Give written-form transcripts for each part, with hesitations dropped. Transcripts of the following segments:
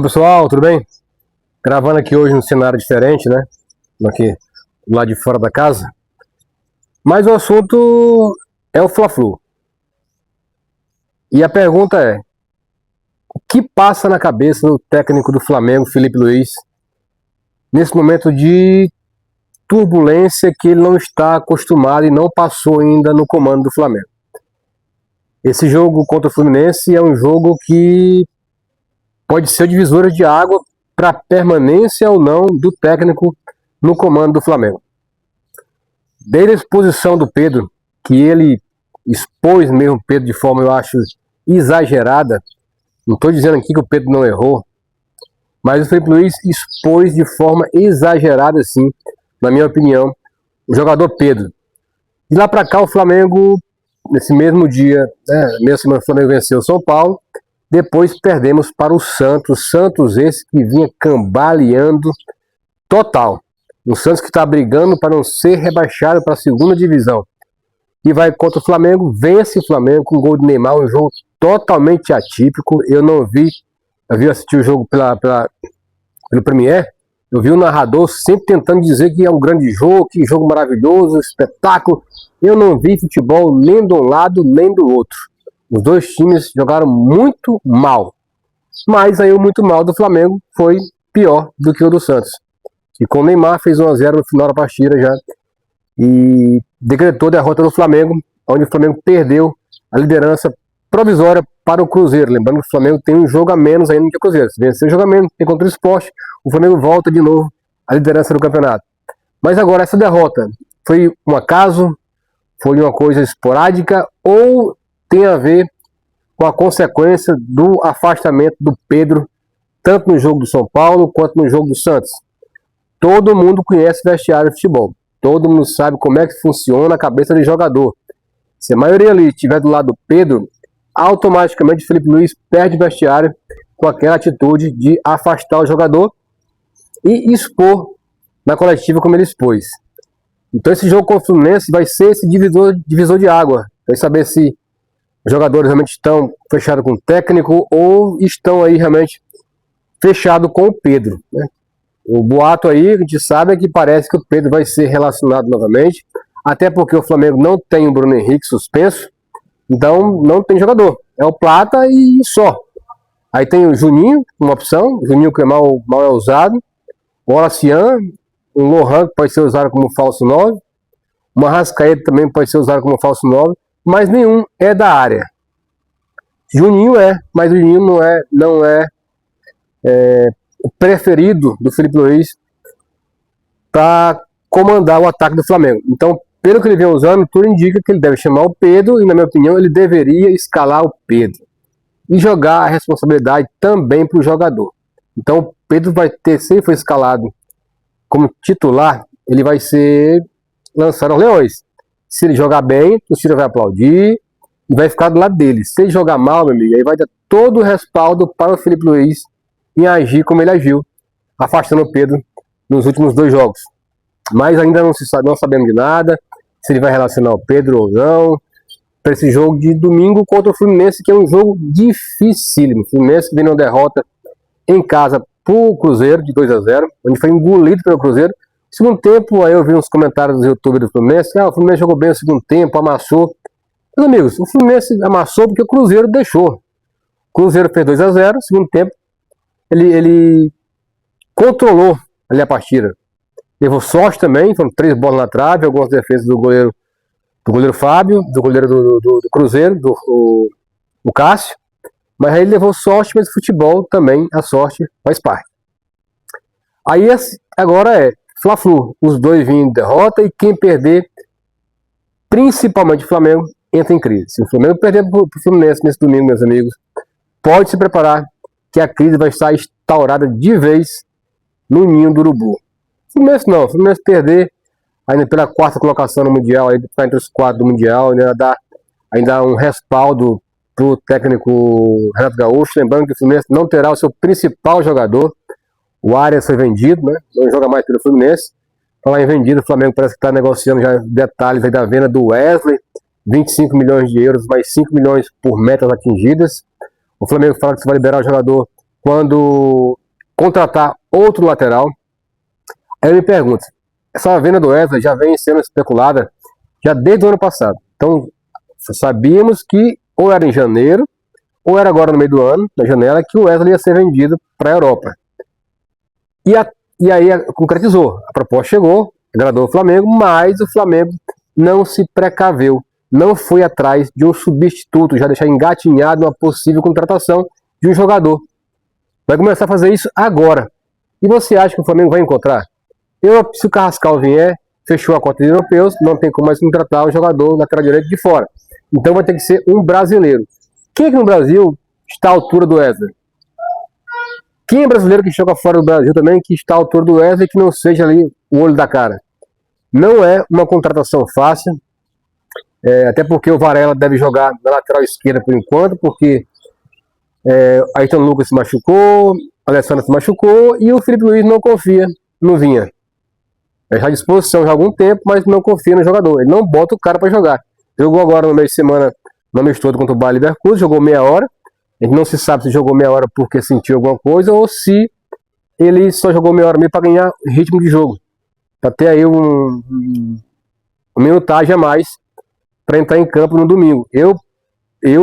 Pessoal, tudo bem? Gravando aqui hoje num cenário diferente, né? Aqui do lado de fora da casa. Mas o assunto é o Fla-Flu. E a pergunta é: o que passa na cabeça do técnico do Flamengo, Felipe Luiz, nesse momento de turbulência que ele não está acostumado e não passou ainda no comando do Flamengo? Esse jogo contra o Fluminense é um jogo que pode ser o divisor de água para a permanência ou não do técnico no comando do Flamengo. Desde a exposição do Pedro, que ele expôs mesmo o Pedro de forma, eu acho, exagerada. Não estou dizendo aqui que o Pedro não errou, mas o Felipe Luiz expôs de forma exagerada, sim, na minha opinião, o jogador Pedro. De lá para cá, o Flamengo, nesse mesmo dia, mesma semana, o Flamengo venceu o São Paulo. Depois perdemos para o Santos. Santos esse que vinha cambaleando total. O Santos que está brigando para não ser rebaixado para a segunda divisão. E vai contra o Flamengo, vence o Flamengo com gol de Neymar, um jogo totalmente atípico. Eu não vi, assistir o jogo pelo Premier. Eu vi o narrador sempre tentando dizer que é um grande jogo, que jogo maravilhoso, espetáculo. Eu não vi futebol nem de um lado nem do outro. Os dois times jogaram muito mal. Mas aí o muito mal do Flamengo foi pior do que o do Santos. E com o Neymar fez 1-0 no final da partida já. E decretou a derrota do Flamengo, onde o Flamengo perdeu a liderança provisória para o Cruzeiro. Lembrando que o Flamengo tem um jogo a menos ainda que o Cruzeiro. Se vencer o jogo a menos, tem contra o Sport, o Flamengo volta de novo à liderança do campeonato. Mas agora, essa derrota foi um acaso? Foi uma coisa esporádica? Ou tem a ver com a consequência do afastamento do Pedro, tanto no jogo do São Paulo quanto no jogo do Santos? Todo mundo conhece vestiário de futebol. Todo mundo sabe como é que funciona a cabeça de jogador. Se a maioria ali estiver do lado do Pedro, automaticamente o Felipe Luiz perde vestiário com aquela atitude de afastar o jogador e expor na coletiva como ele expôs. Então esse jogo contra o Fluminense vai ser esse divisor de água. Vai saber se os jogadores realmente estão fechados com o técnico ou estão aí realmente fechados com o Pedro, né? O boato aí, a gente sabe, é que parece que o Pedro vai ser relacionado novamente, até porque o Flamengo não tem o Bruno Henrique suspenso, então não tem jogador. É o Plata e só. Aí tem o Juninho, uma opção, o Juninho que é mal é usado, o Olacian, o Lohan que pode ser usado como falso 9, o Arrascaeta também pode ser usado como falso 9, mas nenhum é da área. Juninho mas o Juninho não é o preferido do Felipe Luiz para comandar o ataque do Flamengo. Então, pelo que ele vem usando, tudo indica que ele deve chamar o Pedro, e na minha opinião ele deveria escalar o Pedro e jogar a responsabilidade também para o jogador. Então o Pedro vai ter, se ele for escalado como titular, ele vai ser lançado aos leões. Se ele jogar bem, o torcida vai aplaudir e vai ficar do lado dele. Se ele jogar mal, meu amigo, aí vai dar todo o respaldo para o Felipe Luiz em agir como ele agiu, afastando o Pedro nos últimos 2 jogos. Mas ainda não sabemos de nada, se ele vai relacionar o Pedro ou não, para esse jogo de domingo contra o Fluminense, que é um jogo dificílimo. O Fluminense vem uma derrota em casa para o Cruzeiro de 2-0, onde foi engolido pelo Cruzeiro. No segundo tempo, aí eu vi uns comentários do YouTube do Fluminense, o Fluminense jogou bem no segundo tempo, amassou. Meus amigos, o Fluminense amassou porque o Cruzeiro deixou. O Cruzeiro fez 2-0, no segundo tempo, ele controlou ali a partida. Levou sorte também, foram 3 bolas na trave, algumas defesas do goleiro Fábio, do goleiro do Cruzeiro, o Cássio. Mas aí ele levou sorte, mas o futebol também, a sorte faz parte. Aí agora é Fla-Flu, os dois vindo de derrota, e quem perder, principalmente o Flamengo, entra em crise. Se o Flamengo perder para o Fluminense nesse domingo, meus amigos, pode se preparar que a crise vai estar instaurada de vez no ninho do urubu. Fluminense não, Fluminense perder ainda pela 4ª colocação no Mundial, aí está entre os 4 do Mundial, ainda dá um respaldo para o técnico Renato Gaúcho, lembrando que o Fluminense não terá o seu principal jogador, o Arias foi vendido, né? Não joga mais pelo Fluminense. Falar em vendido, o Flamengo parece que está negociando já detalhes aí da venda do Wesley, 25 milhões de euros, mais 5 milhões por metas atingidas. O Flamengo fala que vai liberar o jogador quando contratar outro lateral. Aí eu me pergunto, essa venda do Wesley já vem sendo especulada já desde o ano passado. Então, sabíamos que ou era em janeiro, ou era agora no meio do ano, na janela, que o Wesley ia ser vendido para a Europa. E aí concretizou. A proposta chegou, agradou o Flamengo, mas o Flamengo não se precaveu, não foi atrás de um substituto, já deixar engatinhado uma possível contratação de um jogador. Vai começar a fazer isso agora. E você acha que o Flamengo vai encontrar? Se o Carrascal vier, fechou a cota de europeus, não tem como mais contratar o jogador lateral direito de fora. Então vai ter que ser um brasileiro. Quem é que no Brasil está à altura do Wesley? Quem é brasileiro que joga fora do Brasil também, que está à altura do Wesley, que não seja ali o olho da cara? Não é uma contratação fácil, até porque o Varela deve jogar na lateral esquerda por enquanto, porque Ayrton Lucas se machucou, Alessandro se machucou e o Felipe Luiz não confia no Vinha. Ele está à disposição já há algum tempo, mas não confia no jogador. Ele não bota o cara para jogar. Jogou agora no meio de semana, no mês todo contra o Bayer Leverkusen, jogou meia hora. A gente não se sabe se jogou meia hora porque sentiu alguma coisa ou se ele só jogou meia hora meio para ganhar ritmo de jogo. Para ter aí uma minutagem a mais para entrar em campo no domingo. Eu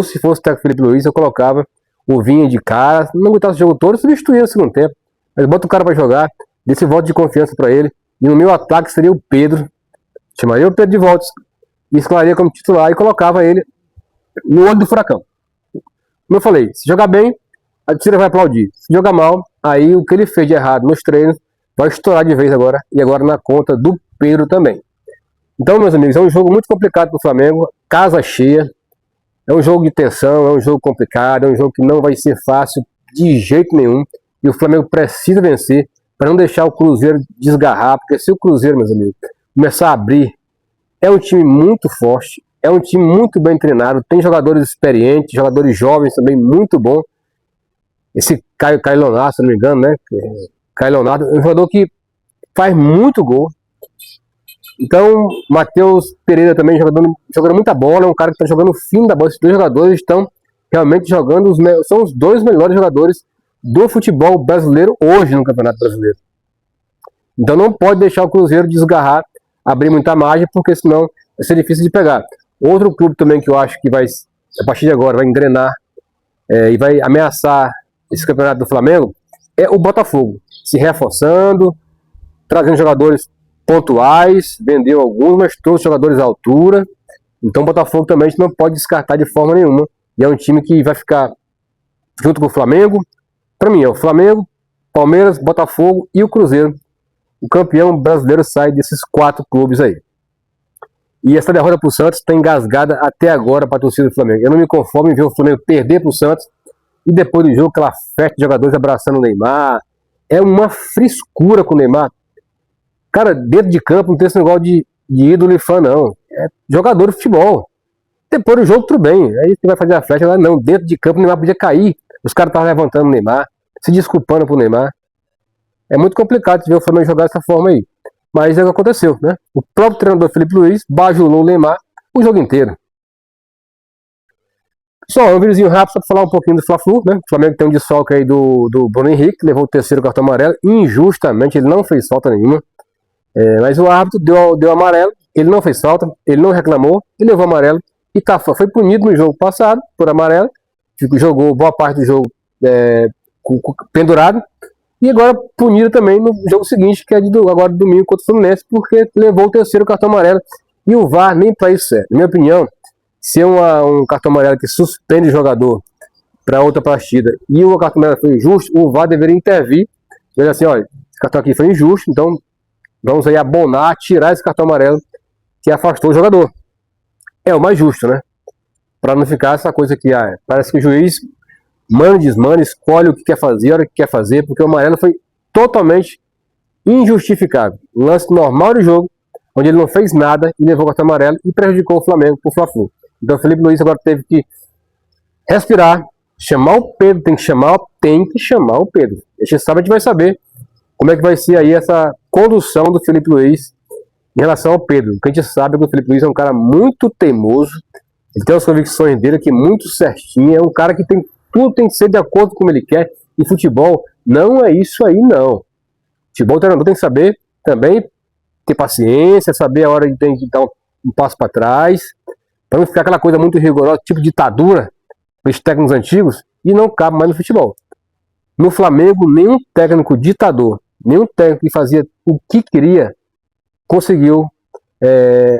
se fosse o técnico Felipe Luiz, eu colocava o Vinha de cara, não aguentasse o jogo todo, substituía no segundo tempo. Mas bota o cara para jogar, dê esse voto de confiança para ele. E no meu ataque seria o Pedro. Chamaria o Pedro de volta, escalaria como titular e colocava ele no olho do furacão. Como eu falei, se jogar bem, a torcida vai aplaudir. Se jogar mal, aí o que ele fez de errado nos treinos vai estourar de vez agora. E agora na conta do Pedro também. Então, meus amigos, é um jogo muito complicado para o Flamengo. Casa cheia. É um jogo de tensão, é um jogo complicado. É um jogo que não vai ser fácil de jeito nenhum. E o Flamengo precisa vencer para não deixar o Cruzeiro desgarrar. Porque se o Cruzeiro, meus amigos, começar a abrir, é um time muito forte. É um time muito bem treinado, tem jogadores experientes, jogadores jovens também muito bom. Esse Caio Leonardo, se não me engano, né? Caio Leonardo é um jogador que faz muito gol. Então, Matheus Pereira também jogando muita bola, é um cara que está jogando o fim da bola. Esses dois jogadores estão realmente jogando, são os dois melhores jogadores do futebol brasileiro hoje no Campeonato Brasileiro. Então não pode deixar o Cruzeiro desgarrar, abrir muita margem, porque senão vai ser difícil de pegar. Outro clube também que eu acho que vai, a partir de agora, vai engrenar e vai ameaçar esse campeonato do Flamengo é o Botafogo. Se reforçando, trazendo jogadores pontuais, vendeu alguns, mas todos jogadores à altura. Então o Botafogo também a gente não pode descartar de forma nenhuma. E é um time que vai ficar junto com o Flamengo. Para mim é o Flamengo, Palmeiras, Botafogo e o Cruzeiro. O campeão brasileiro sai desses 4 clubes aí. E essa derrota para o Santos está engasgada até agora para a torcida do Flamengo. Eu não me conformo em ver o Flamengo perder para o Santos e depois do jogo aquela festa de jogadores abraçando o Neymar. É uma frescura com o Neymar. Cara, dentro de campo não tem esse negócio de ídolo e fã, não. É jogador de futebol. Depois do jogo, tudo bem. Aí você vai fazer a festa lá, não. Dentro de campo o Neymar podia cair. Os caras estavam levantando o Neymar, se desculpando pro Neymar. É muito complicado de ver o Flamengo jogar dessa forma aí. Mas é o que aconteceu, né? O próprio treinador Felipe Luiz bajulou o Neymar o jogo inteiro. Só um videozinho rápido para falar um pouquinho do Fla-Flu, né? O Flamengo tem um desfalque aí do Bruno Henrique, que levou o 3º cartão amarelo. Injustamente, ele não fez falta nenhuma. Mas o árbitro deu amarelo, ele não fez falta, ele não reclamou, ele levou amarelo e foi punido no jogo passado por amarelo. Jogou boa parte do jogo pendurado. E agora punido também no jogo seguinte, que é agora de domingo contra o Fluminense, porque levou o 3º cartão amarelo. E o VAR nem para isso serve. Na minha opinião, se é um cartão amarelo que suspende o jogador para outra partida e o cartão amarelo foi injusto, o VAR deveria intervir. Dizer assim, olha, esse cartão aqui foi injusto, então vamos aí abonar, tirar esse cartão amarelo que afastou o jogador. É o mais justo, né? Para não ficar essa coisa que parece que o juiz manda, desmanda, escolhe o que quer fazer, a hora que quer fazer, porque o amarelo foi totalmente injustificável. Um lance normal do jogo, onde ele não fez nada e levou o cartão amarelo e prejudicou o Flamengo por Fla-Flu. Então o Felipe Luiz agora teve que respirar, chamar o Pedro, tem que chamar o Pedro. A gente vai saber como é que vai ser aí essa condução do Felipe Luiz em relação ao Pedro. O que a gente sabe é que o Felipe Luiz é um cara muito teimoso, ele tem as convicções dele aqui muito certinho, é um cara que tudo tem que ser de acordo com como ele quer, E futebol não é isso aí, não. Futebol, o treinador tem que saber também ter paciência, saber a hora de tem que dar um passo para trás, para não ficar aquela coisa muito rigorosa, tipo ditadura, os técnicos antigos, e não cabe mais no futebol. No Flamengo, nenhum técnico ditador, nenhum técnico que fazia o que queria, conseguiu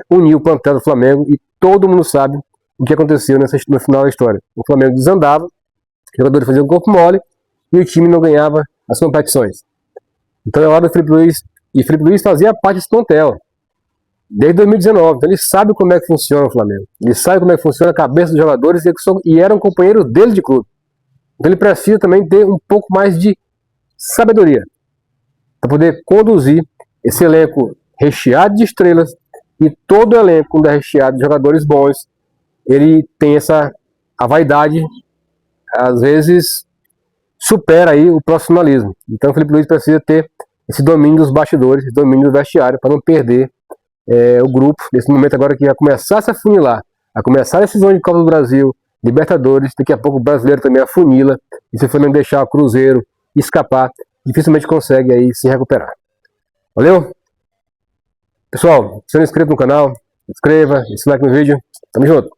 unir o plantel do Flamengo, e todo mundo sabe o que aconteceu no final da história. O Flamengo desandava, os jogadores faziam corpo mole, e o time não ganhava as competições. Então é hora do Felipe Luiz, e Felipe Luiz fazia parte desse plantel, desde 2019, então ele sabe como é que funciona o Flamengo, ele sabe como é que funciona a cabeça dos jogadores, e eram companheiros dele de clube. Então ele precisa também ter um pouco mais de sabedoria, para poder conduzir esse elenco recheado de estrelas, e todo o elenco, quando é recheado de jogadores bons, ele tem a vaidade, às vezes supera aí o profissionalismo. Então o Felipe Luiz precisa ter esse domínio dos bastidores, esse domínio do vestiário, para não perder o grupo, nesse momento agora que vai começar a se afunilar, a começar a decisão de Copa do Brasil, Libertadores, daqui a pouco o brasileiro também afunila, e se for não deixar o Cruzeiro escapar, dificilmente consegue aí se recuperar. Valeu? Pessoal, se não é inscrito no canal, se inscreva, deixa o like no vídeo, tamo junto!